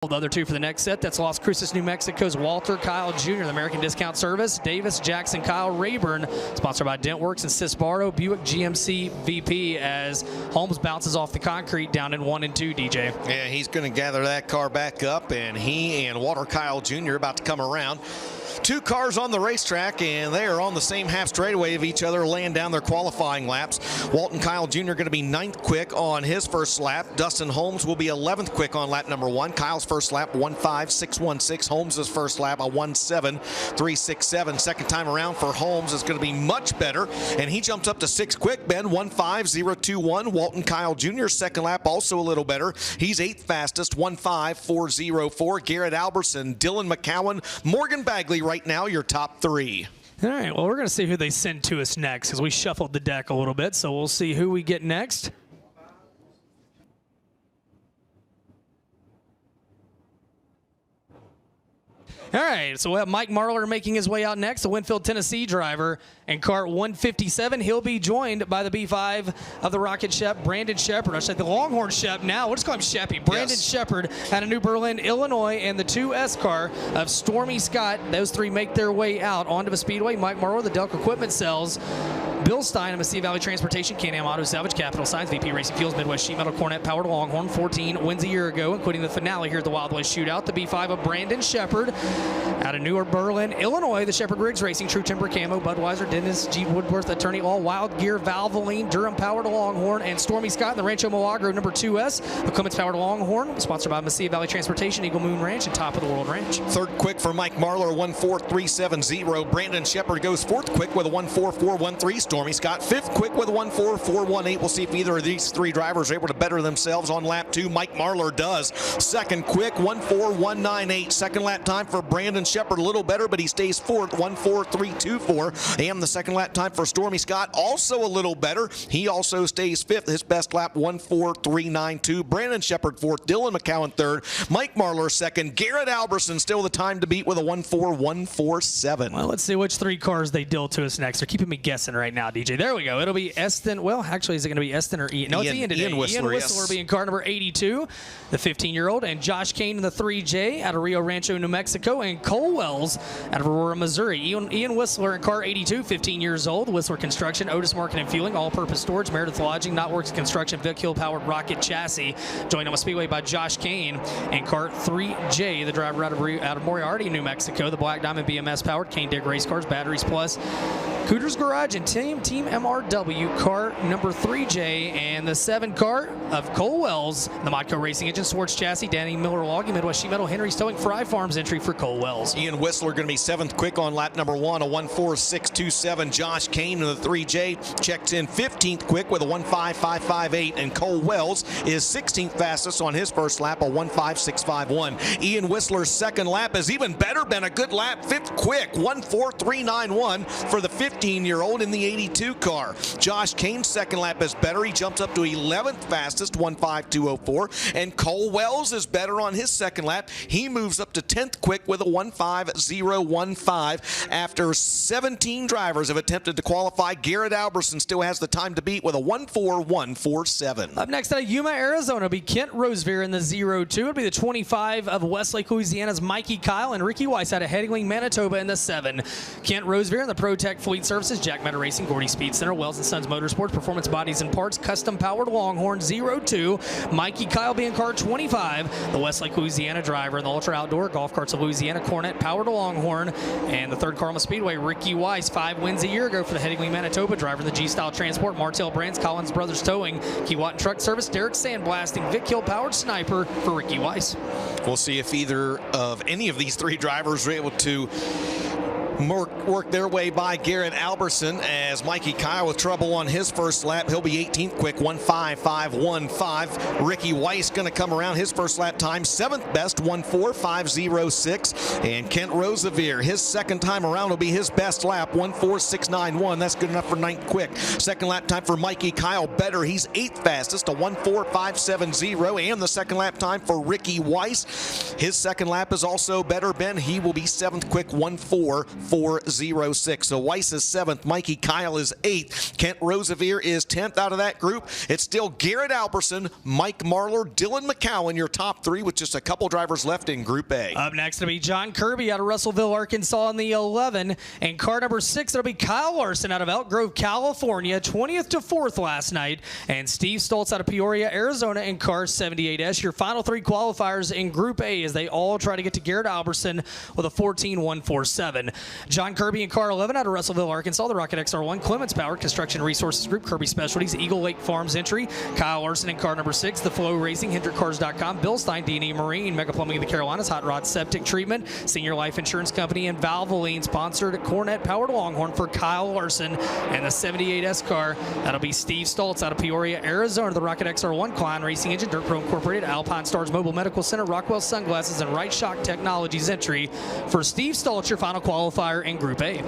The other two for the next set, that's Las Cruces, New Mexico's Walter Kyle Jr., the American Discount Service, Davis, Jackson, Kyle Rayburn, sponsored by Dentworks and Vado, Buick GMC VP, as Holmes bounces off the concrete down in 1 and 2, DJ. Yeah, he's going to gather that car back up, and he and Walter Kyle Jr. about to come around. Two cars on the racetrack, and they are on the same half straightaway of each other, laying down their qualifying laps. Walton Kyle Jr. going to be 9th quick on his first lap. Dustin Holmes will be 11th quick on lap number 1. Kyle's first lap, 1.5616. Holmes' first lap, a 1.7367. Second time around for Holmes is going to be much better, and he jumps up to 6th quick, Ben, 1.5021. Walton Kyle Jr. second lap also a little better. He's 8th fastest, 1.5404. Garrett Albertson, Dylan McCowan, Morgan Bagley right now, your top 3. All right, well, we're going to see who they send to us next because we shuffled the deck a little bit, so we'll see who we get next. All right, so we'll have Mike Marlar making his way out next, the Winfield, Tennessee driver, and cart 157. He'll be joined by the B5 of the Rocket Shep, Brandon Shepard. I said the Longhorn Shep now. We'll just call him Sheppy. Brandon Shepard out of New Berlin, Illinois, and the 2S car of Stormy Scott. Those three make their way out onto the Speedway. Mike Marlar, the Delco Equipment Sells. Bill Stein of Mesilla Valley Transportation, Can-Am Auto Salvage, Capital Signs, VP Racing Fuels, Midwest Sheet Metal, Cornet, Powered Longhorn, 14 wins a year ago, including the finale here at the Wild West Shootout. The B5 of Brandon Shepard out of New Berlin, Illinois, the Shepard Riggs Racing, True Timber Camo, Budweiser, Dennis G. Woodworth, Attorney All, Wild Gear, Valvoline, Durham Powered Longhorn, and Stormy Scott in the Rancho Milagro number 2S, the Clements Powered Longhorn, sponsored by Mesilla Valley Transportation, Eagle Moon Ranch, and Top of the World Ranch. Third quick for Mike Marlar, 1.4370. Brandon Shepard goes 4th quick with a 1.4413. Stormy Scott 5th quick with a 1.4418. We'll see if either of these three drivers are able to better themselves on lap 2. Mike Marlar does. 2nd quick, 1.4198. Second lap time for Brandon Shepard, a little better, but he stays 4th, 1.4324. And the second lap time for Stormy Scott, also a little better. He also stays 5th. His best lap, 1.4392. Brandon Shepard 4th, Dylan McCowan 3rd, Mike Marlar 2nd, Garrett Albertson still the time to beat with a 1.4147. Well, let's see which three cars they deal to us next. They're keeping me guessing right now, DJ. There we go. It'll be Eston. Well, actually, is it going to be Eston or Ian? No, it's Ian today. Ian Whistler, will be in car number 82, the 15-year-old, and Josh Kane in the 3J out of Rio Rancho, New Mexico, and Cole Wells out of Aurora, Missouri. Ian Whistler in car 82, 15 years old. Whistler Construction, Otis Market and Fueling, All-Purpose Storage, Meredith Lodging, Knotworks Construction, Vic Hill Powered Rocket Chassis. Joined on the Speedway by Josh Kane and cart 3J, the driver out of Moriarty, New Mexico. The Black Diamond BMS Powered, Kane Dig Race Cars, Batteries Plus, Cooters Garage, and Team MRW, car number 3J, and the 7 car of Cole Wells, the Modco Racing Engine, Swartz Chassis, Danny Miller Logging, Midwest Sheet Metal, Henry's Towing, Fry Farms entry for Cole Wells. Ian Whistler going to be 7th quick on lap number 1, a 1.4627. Josh Kane in the 3J checks in 15th quick with a 1.5558, and Cole Wells is 16th fastest on his first lap, a 1.5651. Ian Whistler's second lap is even better, been a good lap, 5th quick, 1.4391 for the 15-year-old in the 82 car. Josh Kane's second lap is better. He jumps up to 11th fastest, 1.5204. And Cole Wells is better on his second lap. He moves up to 10th quick with a 1.5015. After 17 drivers have attempted to qualify, Garrett Albertson still has the time to beat with a 1.4147. Up next out of Yuma, Arizona, will be Kent Rosevear in the 02. It'll be the 25 of Westlake, Louisiana's Mikey Kyle, and Ricky Weiss out of Headingly, Manitoba in the 7. Kent Rosevear in the ProTech Fleet Services, Jack Metter Racing, Gordy Speed Center, Wells & Sons Motorsports, Performance Bodies and Parts, Custom Powered Longhorn 02. Mikey Kyle being car 25, the Westlake, Louisiana driver in the Ultra Outdoor Golf Carts of Louisiana, Cornet Powered Longhorn, and the 3rd car on the Speedway, Ricky Weiss, 5 wins a year ago for the Headingly, Manitoba driver in the G-Style Transport, Martell Brands, Collins Brothers Towing, Keewatin Truck Service, Derek Sandblasting, Vic Hill Powered Sniper for Ricky Weiss. We'll see if either of any of these three drivers are able to work their way by Garrett Albertson, as Mikey Kyle with trouble on his first lap. He'll be 18th quick, 1.5515. Ricky Weiss going to come around his first lap time, 7th best, 1.4506. And Kent Rosevear, his second time around will be his best lap, 1.4691. That's good enough for 9th quick. Second lap time for Mikey Kyle, better. He's 8th fastest, a 1.4570. And the second lap time for Ricky Weiss, his second lap is also better, Ben. He will be 7th quick, 1.45. 1406. So Weiss is 7th. Mikey Kyle is 8th. Kent Roseveare is 10th out of that group. It's still Garrett Alberson, Mike Marlar, Dylan McCowan, your top 3 with just a couple drivers left in Group A. Up next will be John Kirby out of Russellville, Arkansas in the 11. And car number 6, it'll be Kyle Larson out of Elk Grove, California, 20th to 4th last night. And Steve Stoltz out of Peoria, Arizona in car 78S. Your final 3 qualifiers in Group A as they all try to get to Garrett Alberson with a 14.147. John Kirby in car 11 out of Russellville, Arkansas, the Rocket XR1, Clements Power, Construction Resources Group, Kirby Specialties, Eagle Lake Farms entry. Kyle Larson in car number 6, the FloRacing, HendrickCars.com, Bill Stein, D&E Marine, Mega Plumbing of the Carolinas, Hot Rod Septic Treatment, Senior Life Insurance Company, and Valvoline sponsored Cornet Powered Longhorn for Kyle Larson. And the 78S car, that'll be Steve Stoltz out of Peoria, Arizona, the Rocket XR1, Klein Racing Engine, Dirt Pro Incorporated, Alpine Stars Mobile Medical Center, Rockwell Sunglasses, and Right Shock Technologies entry for Steve Stoltz, your final qualifier in Group A.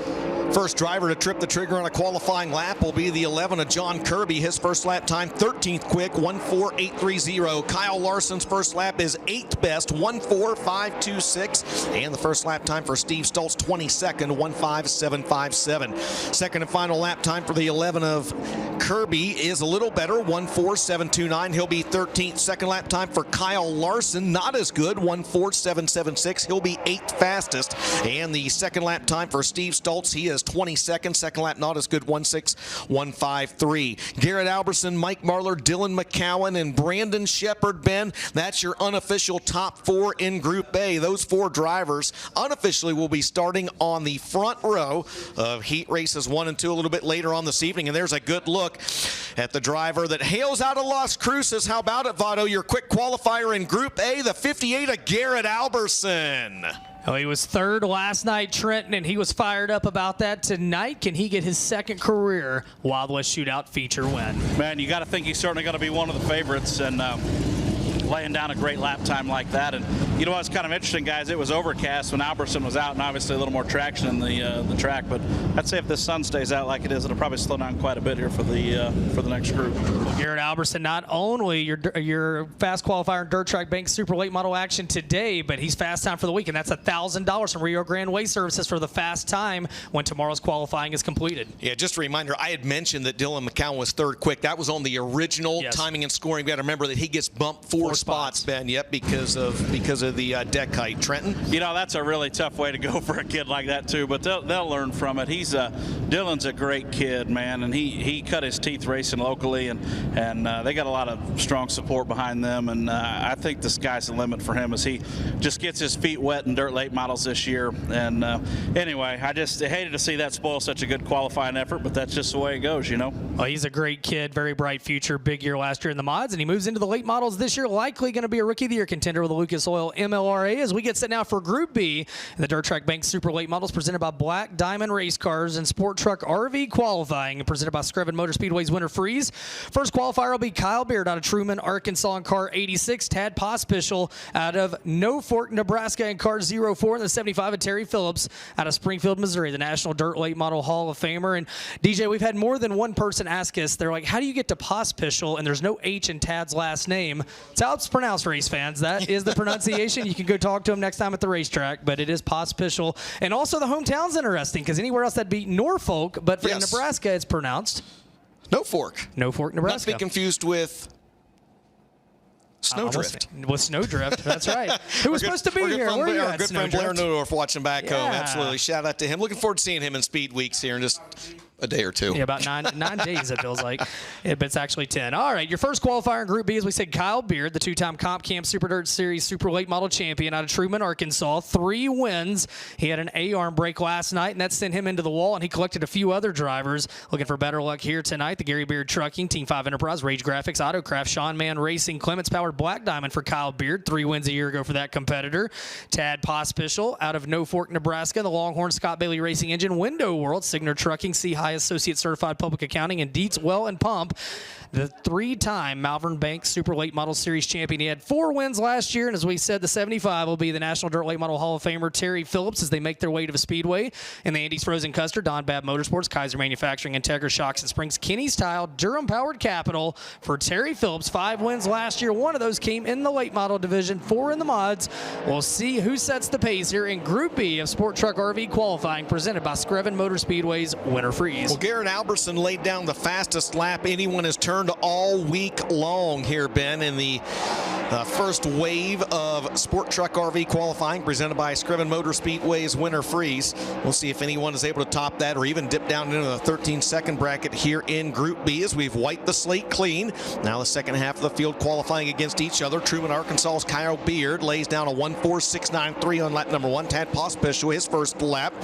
First driver to trip the trigger on a qualifying lap will be the 11 of John Kirby. His first lap time, 13th quick, 1:48.30. Kyle Larson's first lap is 8th best, 1:45.26. And the first lap time for Steve Stoltz, 22nd, 1:57.57. Second and final lap time for the 11 of Kirby is a little better, 1:47.29. He'll be 13th. Second lap time for Kyle Larson, not as good, 1:47.76. He'll be 8th fastest. And the second lap time for Steve Stoltz, he is 22nd. Second lap not as good, 1:6.153. Garrett Alberson, Mike Marlar, Dylan McCowan, and Brandon Shepard. Ben, that's your unofficial top 4 in Group A. Those 4 drivers unofficially will be starting on the front row of heat races 1 and 2 a little bit later on this evening. And there's a good look at the driver that hails out of Las Cruces. How about it, Vado? Your quick qualifier in Group A, the 58 of Garrett Alberson. Oh, he was 3rd last night, Trenton, and he was fired up about that tonight. Can he get his 2nd career Wild West Shootout feature win? Man, you got to think he's certainly going to be one of the favorites, and laying down a great lap time like that. And you know what's kind of interesting, guys? It was overcast when Alberson was out, and obviously a little more traction in the track. But I'd say if this sun stays out like it is, it'll probably slow down quite a bit here for the next group. Garrett Alberson, not only your fast qualifier in Dirt Track Bank Super Late Model action today, but he's fast time for the week, and that's $1,000 from Rio Grande Way Services for the fast time when tomorrow's qualifying is completed. Yeah, just a reminder, I had mentioned that Dylan McCowan was 3rd quick. That was on the original timing and scoring. We got to remember that he gets bumped 4 spots, Ben. Yep, because of the deck height. Trenton? You know, that's a really tough way to go for a kid like that too, but they'll learn from it. Dylan's a great kid, man, and he cut his teeth racing locally, and they got a lot of strong support behind them, and I think the sky's the limit for him as he just gets his feet wet in dirt late models this year. And anyway, I just hated to see that spoil such a good qualifying effort, but that's just the way it goes, you know. Well, he's a great kid, very bright future, big year last year in the mods, and he moves into the late models this year, likely going to be a Rookie of the Year contender with the Lucas Oil MLRA as we get set now for Group B. The Dirt Track Bank Super Late Models presented by Black Diamond Race Cars and Sport Truck RV Qualifying presented by Scriven Motor Speedway's Winter Freeze. First qualifier will be Kyle Beard out of Truman, Arkansas in car 86. Tad Pospischel out of No Fork, Nebraska in car 04. And the 75 of Terry Phillips out of Springfield, Missouri, the National Dirt Late Model Hall of Famer. And DJ, we've had more than one person ask us, they're like, how do you get to Pospischel and there's no H in Tad's last name? It's how it's pronounced, race fans. That is the pronunciation. You can go talk to him next time at the racetrack, but it is Pospischel. And also the hometown's interesting because anywhere else that'd be Norfolk, but for Nebraska it's pronounced No Fork. No Fork, Nebraska. Not to be confused with Snowdrift. With Snowdrift, that's right. Who was supposed to be here? Our good friend Blair Newdorf watching back home. Absolutely. Shout out to him. Looking forward to seeing him in Speed Weeks here in just a day or two. Yeah, about nine days it feels like. But it's actually 10. All right, your first qualifier in Group B, as we said, Kyle Beard, the 2-time Comp Camp Super Dirt Series Super Late Model champion out of Truman, Arkansas. 3 wins. He had an A-arm break last night, and that sent him into the wall, and he collected a few other drivers. Looking for better luck here tonight. The Gary Beard Trucking, Team 5 Enterprise, Rage Graphics, Autocraft, Sean Mann Racing, Clements Powered Black Diamond for Kyle Beard. 3 wins a year ago for that competitor. Tad Pospischel out of No Fork, Nebraska. The Longhorn Scott Bailey Racing Engine, Window World, Signer Trucking, C High Associate Certified Public Accounting, and Dietz Well and Pump. the 3-time Malvern Bank Super Late Model Series champion. He had 4 wins last year, and as we said, the 75 will be the National Dirt Late Model Hall of Famer Terry Phillips as they make their way to the Speedway. In the Andes Frozen Custer, Don Babb Motorsports, Kaiser Manufacturing, Integra Shocks and Springs, Kenny's Tile, Durham Powered Capital. For Terry Phillips, 5 wins last year. 1 of those came in the late model division, 4 in the mods. We'll see who sets the pace here in Group B of Sport Truck RV qualifying, presented by Screven Motor Speedway's Winter Freeze. Well, Garrett Albertson laid down the fastest lap anyone has turned all week long here, Ben, in the first wave of Sport Truck RV qualifying presented by Screven Motor Speedway's Winter Freeze. We'll see if anyone is able to top that or even dip down into the 13-second bracket here in Group B as we've wiped the slate clean. Now the second half of the field qualifying against each other. Truman, Arkansas's Kyle Beard lays down a 1:46.93 on lap number 1. Tad Pospisil, his first lap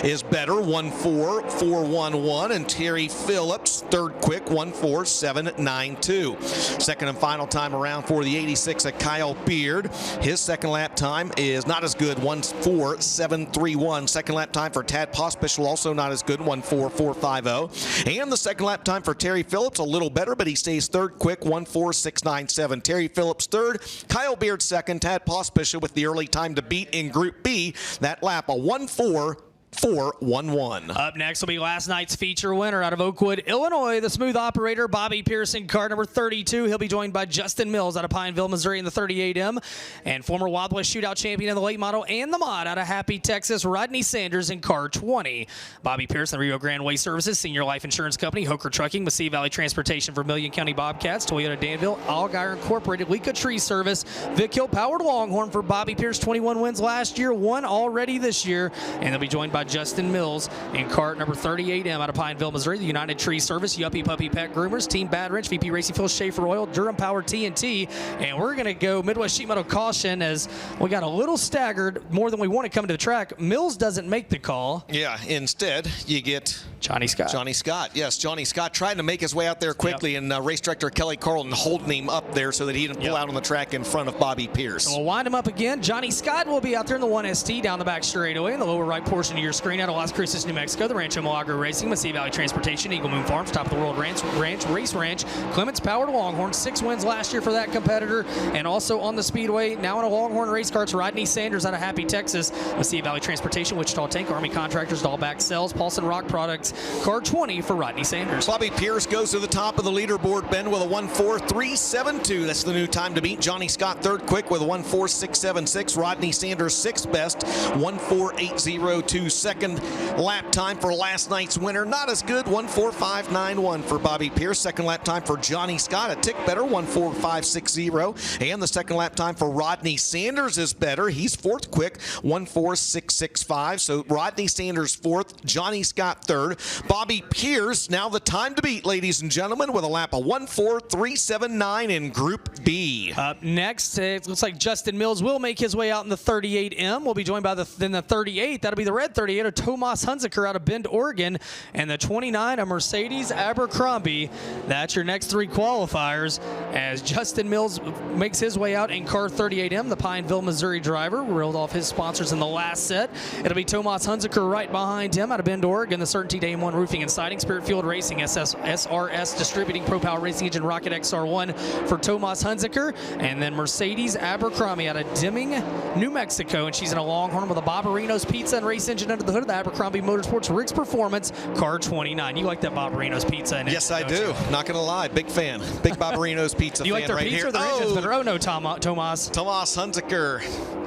is better, 1:44.11, and Terry Phillips, third quick, 1:47.92. Second and final time around for the 86 at Kyle Beard. His second lap time is not as good, 1:47.31. Second lap time for Tad Pospisil, also not as good, 1:44.50. And the second lap time for Terry Phillips, a little better, but he stays third quick, 1:46.97. Terry Phillips third, Kyle Beard second, Tad Pospisil with the early time to beat in Group B. That lap, a 1:44.11. Up next will be last night's feature winner out of Oakwood, Illinois, the smooth operator Bobby Pearson, car number 32. He'll be joined by Justin Mills out of Pineville, Missouri in the 38M, and former Wild West Shootout champion in the late model and the mod out of Happy, Texas, Rodney Sanders in car 20. Bobby Pearson, Rio Grande Waste Services, Senior Life Insurance Company, Hooker Trucking, Massey Valley Transportation, Vermilion County Bobcats, Toyota Danville, Allgaier Incorporated, Leka Tree Service, Vic Hill Powered Longhorn. For Bobby Pierce, 21 wins last year, 1 already this year, and they'll be joined by Justin Mills in cart number 38M out of Pineville, Missouri, the United Tree Service, Yuppie Puppy Pet Groomers, Team Bad Wrench, VP Racing Fuel, Schaefer Oil, Durham Power TNT, and we're going to go Midwest Sheet Metal caution as we got a little staggered, more than we want to come to the track. Mills doesn't make the call. Yeah, instead you get Johnny Scott. Johnny Scott, yes, Johnny Scott trying to make his way out there quickly, and race director Kelly Carlton holding him up there so that he didn't pull out on the track in front of Bobby Pierce. So we'll wind him up again. Johnny Scott will be out there in the 1ST down the back straightaway in the lower right portion of your screen out of Las Cruces, New Mexico. The Rancho Milagro Racing, Massey Valley Transportation, Eagle Moon Farms, Top of the World Race Ranch, Clements Powered Longhorn, 6 wins last year for that competitor, and also on the Speedway, now in a Longhorn race carts, Rodney Sanders out of Happy, Texas, Massey Valley Transportation, Wichita Tank, Army Contractors, Dahlback Cells, Paulson Rock Products, car 20 for Rodney Sanders. Bobby Pierce goes to the top of the leaderboard, Ben, with a 1:43.72. That's the new time to beat. Johnny Scott third quick with a 1:46.76. Rodney Sanders sixth best, 1:48.02. Second lap time for last night's winner, not as good, 1:45.91 for Bobby Pierce. Second lap time for Johnny Scott, a tick better, 1:45.60. And the second lap time for Rodney Sanders is better. He's fourth quick, 1:46.65. So Rodney Sanders fourth, Johnny Scott third. Bobby Pierce, now the time to beat, ladies and gentlemen, with a lap of 1:43.79 in Group B. Up next, it looks like Justin Mills will make his way out in the 38M. We'll be joined by the 38. That'll be the red 38 of Tomas Hunziker out of Bend, Oregon, and the 29 of Mercedes Abercrombie. That's your next 3 qualifiers as Justin Mills makes his way out in car 38M. The Pineville, Missouri driver reeled off his sponsors in the last set. It'll be Tomas Hunziker right behind him out of Bend, Oregon, the Certainty Day M1 Roofing and Siding, Spirit Field Racing, SRS Distributing, Pro Power Racing Engine, Rocket XR1 for Tomas Hunziker, and then Mercedes Abercrombie out of Deming, New Mexico, and she's in a Longhorn with a Barbarino's Pizza and race engine under the hood of the Abercrombie Motorsports Rick's Performance, car 29. You like that Barbarino's Pizza? Yes, I do. Not going to lie, big fan. Big Barbarino's Pizza you fan like their right pizza here. Or their engines better? Oh, no, Tomas. Tomas Hunziker.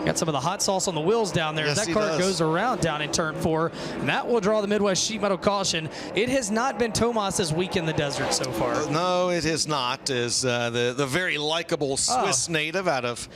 Got some of the hot sauce on the wheels down there. Yes, that car goes around down in turn 4, and that will draw the Midwest Sheet Metal caution. It has not been Tomas's week in the desert so far. No, it has not. Is the very likable Swiss native out of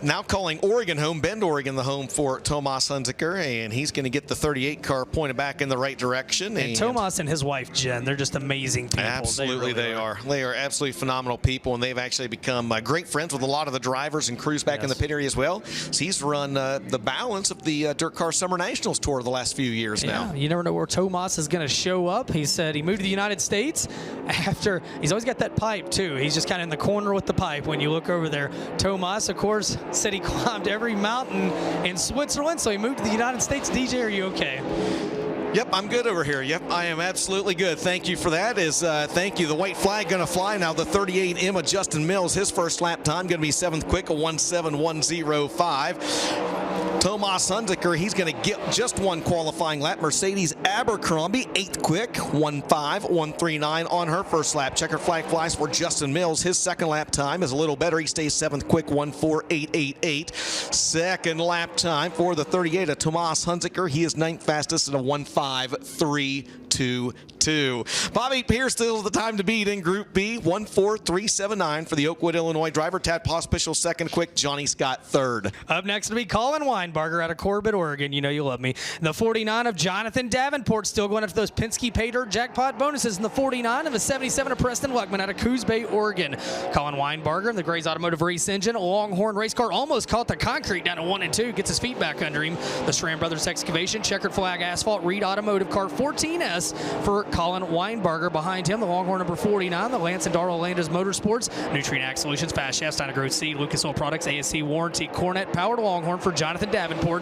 now calling Oregon home, Bend, Oregon, the home for Tomas Hunziker, and he's going to get the 38 car pointed back in the right direction. And Tomas and his wife, Jen, they're just amazing people. Absolutely, they are. They are absolutely phenomenal people, and they've actually become great friends with a lot of the drivers and crews back in the pit area as well. So he's run the balance of the Dirt Car Summer Nationals Tour the last few years now. You never know where Tomas is going to show up. He said he moved to the United States after he's always got that pipe, too. He's just kind of in the corner with the pipe when you look over there. Tomas, of course, said he climbed every mountain in Switzerland, so he moved to the United States. DJ, are you okay? Yep, I'm good over here. Yep, I am absolutely good. Thank you for that. Thank you. The white flag going to fly now. The 38 Emma Justin Mills, his first lap time going to be 7th quick, a 1:7:105. Tomas Hunziker, he's going to get just one qualifying lap. Mercedes Abercrombie, 8th quick, 1:5:139 on her first lap. Checker flag flies for Justin Mills. His second lap time is a little better. He stays 7th quick, 1:4:888. Second lap time for the 38 of Tomas Hunziker. He is 9th fastest at a 1:5:322. Bobby Pierce still the time to beat in Group B, 1:4:379 for the Oakwood, Illinois driver. Tad Pospischel second quick, Johnny Scott third. Up next to be Colin Weinbarger out of Corbett, Oregon. You know you love me. The 49 of Jonathan Davenport still going after those Penske Pay Dirt jackpot bonuses. And the 49 of the 77 of Preston Luckman out of Coos Bay, Oregon. Colin Weinbarger in the Gray's Automotive Race Engine. A Longhorn race car almost caught the concrete down to 1 and 2. Gets his feet back under him. The Schramm Brothers Excavation, Checkered Flag Asphalt, Reed Automotive car 14S for Colin Weinbarger. Behind him, the Longhorn number 49, the Lance and Darrell Landis Motorsports, Nutrient Solutions, Fast Shaft, Steiner Growth Seed, Lucas Oil Products, ASC Warranty, Cornet Powered Longhorn for Jonathan Davenport.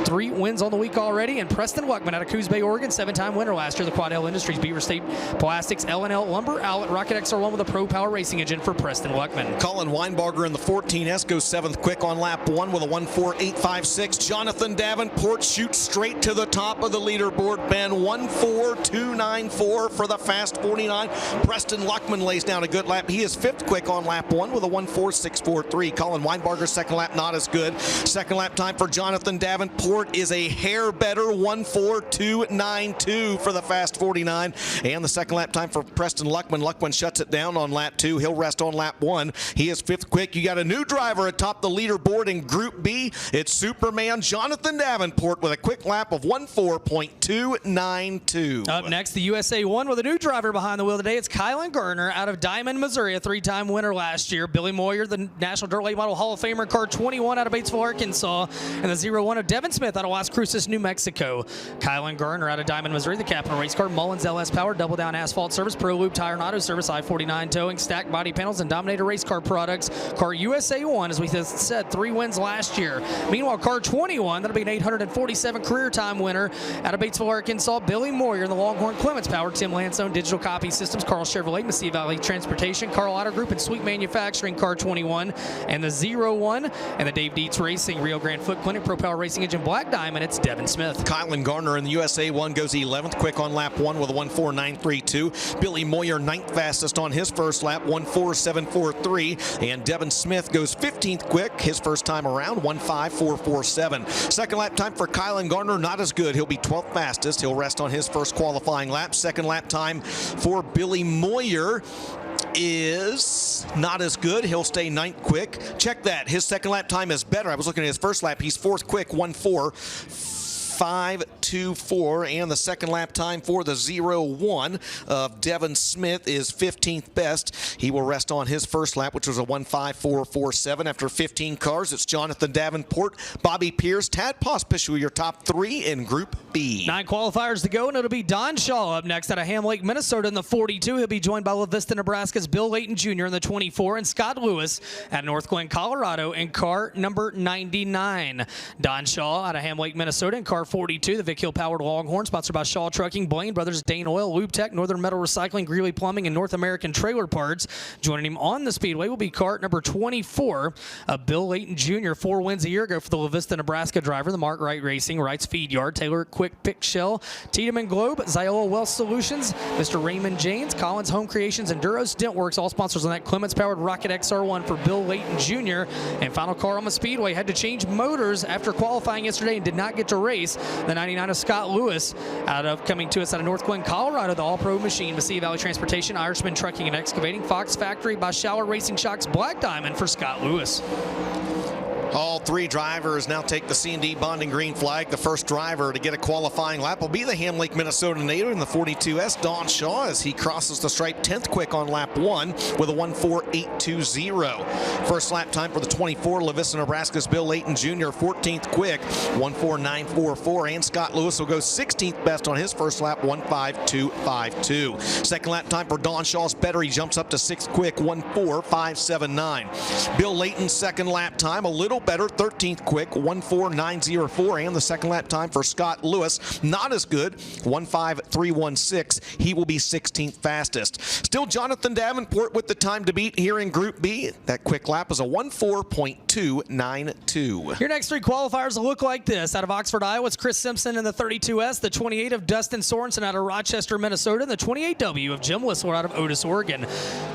3 wins on the week already. And Preston Luckman out of Coos Bay, Oregon, 7-time winner last year. The Quadell Industries, Beaver State Plastics, L&L Lumber, Outlet, Rocket XR1 with a Pro Power Racing engine for Preston Luckman. Colin Weinbarger in the 14S goes 7th quick on lap 1 with a 1:4:856. Jonathan Davenport shoots straight to the top of the leaderboard, Ben. 1:4:294 for the fast 49. Preston Luckman lays down a good lap. He is 5th quick on lap 1 with a 1:4:643. Colin Weinbarger's second lap not as good. Second lap time for Jonathan Davenport is a hair better, 1:4:292 for the fast 49. And the second lap time for Preston Luckman. Luckman shuts it down on lap 2. He'll rest on lap 1. He is 5th quick. You got a new driver atop the leaderboard in Group B. It's Superman Jonathan Davenport with a quick lap of 1:4:292. Up next, the USA 1 with a new driver behind the wheel today. It's Kylan Garner out of Diamond, Missouri, a 3-time winner last year. Billy Moyer, the National Dirt Late Model Hall of Famer, car 21 out of Batesville, Arkansas. And the 01 of Devin Smith out of Las Cruces, New Mexico. Kylan Garner out of Diamond, Missouri, the Capital Race car. Mullins LS Power, Double Down Asphalt Service, Pro Loop Tire and Auto Service, I-49 Towing, Stack Body Panels, and Dominator Race Car Products. Car USA 1, as we said, 3 wins last year. Meanwhile, car 21, that'll be an 847 career time winner out of Batesville, Arkansas. Billy Moyer in the Longhorn Clements Power, Tim Lansone Digital Copy Systems, Carl Chevrolet, Mesilla Valley Transportation, Carl Auto Group, and Sweet Manufacturing, car 21. And the 01 and the Dave Dietz Racing, Rio Grande Foot Clinic, Pro Power Racing Engine, Black Diamond, it's Devin Smith. Kylan Garner in the USA 1 goes 11th quick on lap 1 with a 1:4:932. Billy Moyer 9th fastest on his first lap, 1:4:743. And Devin Smith goes 15th quick his first time around, 1:5:447. Second lap time for Kylan Garner, not as good. He'll be 12th fastest. He'll rest on his first qualifying lap. Second lap time for Billy Moyer is not as good. He'll stay 9th quick. Check that. His second lap time is better. I was looking at his first lap. He's 4th quick, 1:4:524, and the second lap time for the 01 of Devin Smith is 15th best. He will rest on his first lap, which was a 1:5:447. After 15 cars, it's Jonathan Davenport, Bobby Pierce, Tad Pospischel, your top 3 in Group B. 9 qualifiers to go, and it'll be Don Shaw up next out of Ham Lake, Minnesota in the 42. He'll be joined by La Vista, Nebraska's Bill Layton Jr. in the 24, and Scott Lewis at North Glen, Colorado in car number 99. Don Shaw out of Ham Lake, Minnesota in car 42, the Vic Hill Powered Longhorn, sponsored by Shaw Trucking, Blaine Brothers, Dane Oil, Lube Tech, Northern Metal Recycling, Greeley Plumbing, and North American Trailer Parts. Joining him on the Speedway will be cart number 24, Bill Layton Jr. 4 wins a year ago for the La Vista, Nebraska driver, the Mark Wright Racing, Wright's Feed Yard, Taylor Quick Pick Shell, Tiedemann Globe, Ziola Wealth Solutions, Mr. Raymond James, Collins Home Creations, and Duros Dent Works, all sponsors on that Clements Powered Rocket XR1 for Bill Layton Jr. And final car on the Speedway had to change motors after qualifying yesterday and did not get to race. The 99 of Scott Lewis coming to us out of North Glen, Colorado, the All-Pro Machine, Mesilla Valley Transportation, Irishman Trucking and Excavating, Fox Factory by Schaller Racing Shocks, Black Diamond for Scott Lewis. All 3 drivers now take the C&D bonding green flag. The first driver to get a qualifying lap will be the Ham Lake, Minnesota native in the 42S, Don Shaw, as he crosses the stripe 10th quick on lap 1 with a 1:4:820. First lap time for the 24, La Vista, Nebraska's Bill Layton Jr., 14th quick, 1:4:944. And Scott Lewis will go 16th best on his first lap, 1:5:252. Second lap time for Don Shaw's better. He jumps up to 6th quick, 1:4:579. Bill Layton's second lap time, a little better, 13th quick, 1:4.904, and the second lap time for Scott Lewis, not as good, 1:5.316. He will be 16th fastest. Still Jonathan Davenport with the time to beat here in Group B. That quick lap is a 1:4.292. Your next three qualifiers will look like this. Out of Oxford, Iowa, it's Chris Simpson in the 32S, the 28 of Dustin Sorensen out of Rochester, Minnesota, and the 28W of Jim Whistler out of Otis, Oregon.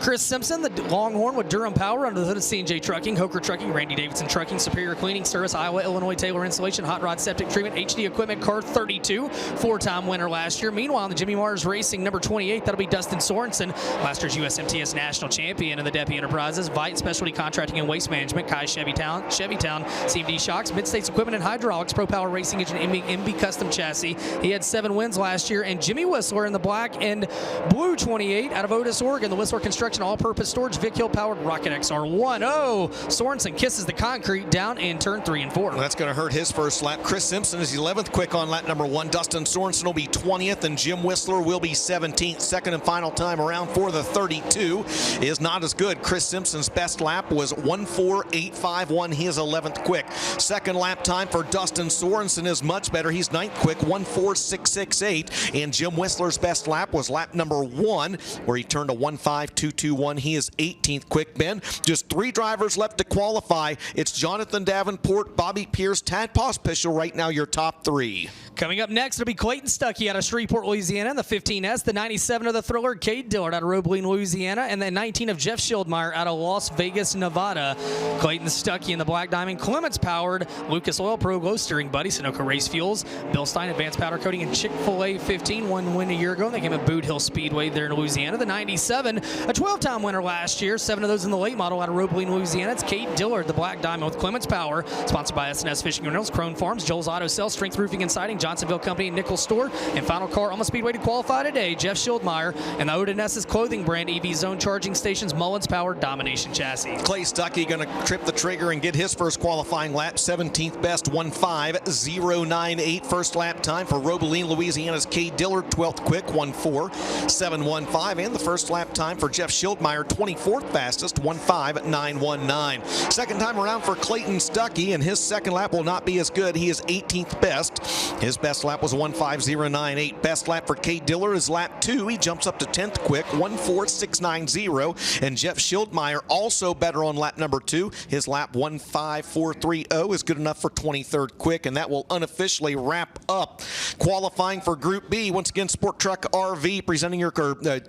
Chris Simpson, the Longhorn with Durham Power under the hood of C&J Trucking, Hoker Trucking, Randy Davidson Trucking, Superior Cleaning Service, Iowa, Illinois, Taylor Installation, Hot Rod Septic Treatment, HD Equipment, Car 32, four-time winner last year. Meanwhile, in the Jimmy Mars Racing number 28, that'll be Dustin Sorensen, last year's USMTS National Champion in the Deppy Enterprises, Vite Specialty Contracting and Waste Management, Kai Chevytown, CMD Shocks, Mid-States Equipment and Hydraulics, Pro Power Racing Engine, MB Custom Chassis. He had 7 wins last year. And Jimmy Whistler in the black and blue 28 out of Otis, Oregon, the Whistler Construction All-Purpose Storage, Vic Hill Powered Rocket XR1. Oh, Sorensen kisses the concrete down in turn 3 and 4. Well, that's going to hurt his first lap. Chris Simpson is 11th quick on lap number 1. Dustin Sorensen will be 20th, and Jim Whistler will be 17th. Second and final time around for the 32 is not as good. Chris Simpson's best lap was 1:4.851. He is 11th quick. Second lap time for Dustin Sorensen is much better. He's 9th quick, 1:4.668. And Jim Whistler's best lap was lap number 1, where he turned a 1:5.221. He is 18th quick. Ben, just 3 drivers left to qualify. It's Jonathan Davenport, Bobby Pierce, Tad Pospischel right now, your top 3. Coming up next, it'll be Clayton Stuckey out of Shreveport, Louisiana, the 15S, the 97 of the Thriller, Cade Dillard out of Roebling, Louisiana, and the 19 of Jeff Schildmeyer out of Las Vegas, Nevada. Clayton Stuckey in the Black Diamond, Clements Powered, Lucas Oil Pro Glow Steering Buddy, Sunoco Race Fuels, Bill Stein Advanced Powder Coating, and Chick-fil-A 15, 1 win a year ago. They came at Boot Hill Speedway there in Louisiana. The 97, a 12-time winner last year, 7 of those in the late model out of Roebling, Louisiana. It's Cade Dillard, the Black Diamond with Clements Power, sponsored by S&S Fishing and Reynolds, Crone Farms, Joel's Auto Sales, Strength Roofing and Siding, Johnsonville Company, and Nichols Store. And final car on the Speedway to qualify today, Jeff Schildmeyer and the Odinessa's clothing brand, EV Zone Charging Stations, Mullins Power, Domination Chassis. Clay Stuckey going to trip the trigger and get his first qualifying lap, 17th best, 1:5.098 first lap time for Roebling, Louisiana's Cade Dillard, 12th quick, 1:4.715, and the first lap time for Jeff Schildmeyer, 24th fastest, 1:5.919. Second time around for Clayton Stuckey, and his second lap will not be as good. He is 18th best. His best lap was 1:5.098. Best lap for Cade Dillard is lap 2. He jumps up to 10th quick, 1:4.690, and Jeff Schildmeyer also better on lap number 2. His lap 1:5.430 is good enough for 23rd quick, and that will unofficially wrap up qualifying for Group B. Once again, Sport Truck RV presenting your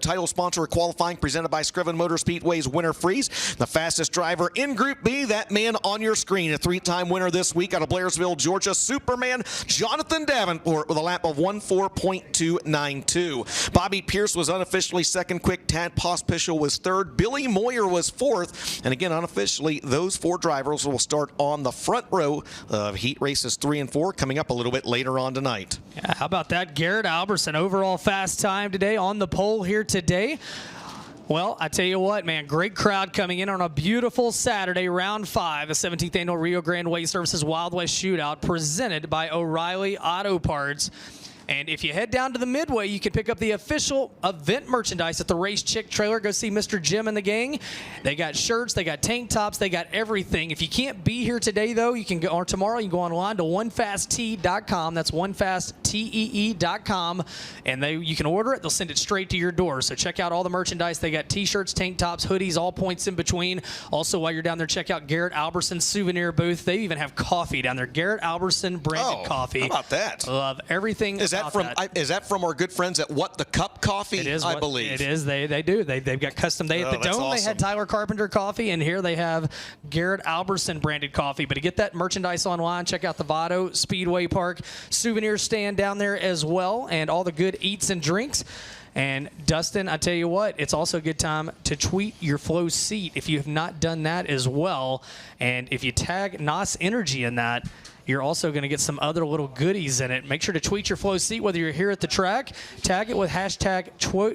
title sponsor of qualifying, presented by Scriven Motor Speedway's Winter Freeze. The fastest driver in Group B, that man on your screen, a 3-time winner this week out of Blairsville, Georgia, Superman Jonathan Davenport with a lap of 1:4.292. Bobby Pierce was unofficially second quick. Tad Pospischel was third. Billy Moyer was fourth. And again, unofficially, those 4 drivers will start on the front row of heat races 3 and 4 coming up a little bit later on tonight. Yeah, how about that? Garrett Alberson, overall fast time today on the pole here today. Well, I tell you what, man, great crowd coming in on a beautiful Saturday, round 5, the 17th annual Rio Grande Way Services Wild West Shootout, presented by O'Reilly Auto Parts. And if you head down to the Midway, you can pick up the official event merchandise at the Race Chick trailer. Go see Mr. Jim and the gang. They got shirts, they got tank tops, they got everything. If you can't be here today, though, you can go, or tomorrow, you can go online to onefasttee.com. That's onefasttee.com. And you can order it. They'll send it straight to your door. So check out all the merchandise. They got T-shirts, tank tops, hoodies, all points in between. Also, while you're down there, check out Garrett Alberson's souvenir booth. They even have coffee down there. Garrett Alberson branded coffee. How about that? Love everything. Is that from our good friends at What the Cup Coffee? It is, I believe. It is. They do. They've got custom. At the Dome, awesome. They had Tyler Carpenter coffee, and here they have Garrett Alberson branded coffee. But to get that merchandise online, check out the Vado Speedway Park souvenir stand down there as well, and all the good eats and drinks. And Dustin, I tell you what, it's also a good time to tweet your Flow seat if you have not done that as well. And if you tag NOS Energy in that, you're also going to get some other little goodies in it. Make sure to tweet your Flow seat, whether you're here at the track. Tag it with hashtag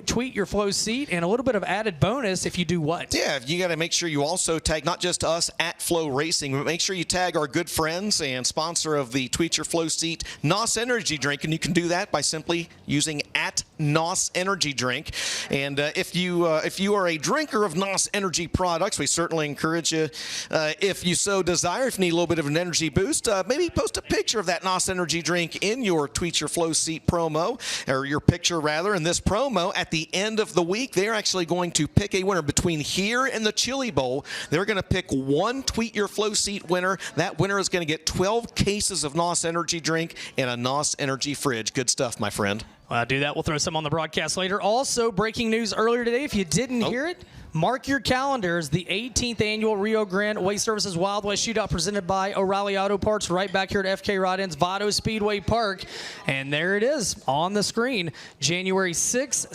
tweet your Flow seat, and a little bit of added bonus if you do what? Yeah, you got to make sure you also tag not just us at FloRacing, but make sure you tag our good friends and sponsor of the Tweet Your Flow Seat, NOS Energy Drink, and you can do that by simply using at NOS energy drink. And if you are a drinker of NOS energy products, we certainly encourage you, if you so desire, if you need a little bit of an energy boost, maybe post a picture of that NOS energy drink in your Tweet Your Flow Seat promo, or your picture rather. In this promo, at the end of the week, they're actually going to pick a winner between here and the Chili Bowl. They're going to pick one Tweet Your Flow Seat winner. That winner is going to get 12 cases of NOS energy drink and a NOS energy fridge. Good stuff, my friend. Well, I'll do that. We'll throw some on the broadcast later. Also, breaking news earlier today, if you didn't hear it, mark your calendars. The 18th annual Rio Grande Waste Services Wild West Shootout presented by O'Reilly Auto Parts right back here at FK Rod-Ends Vado Speedway Park. And there it is on the screen, January 6th,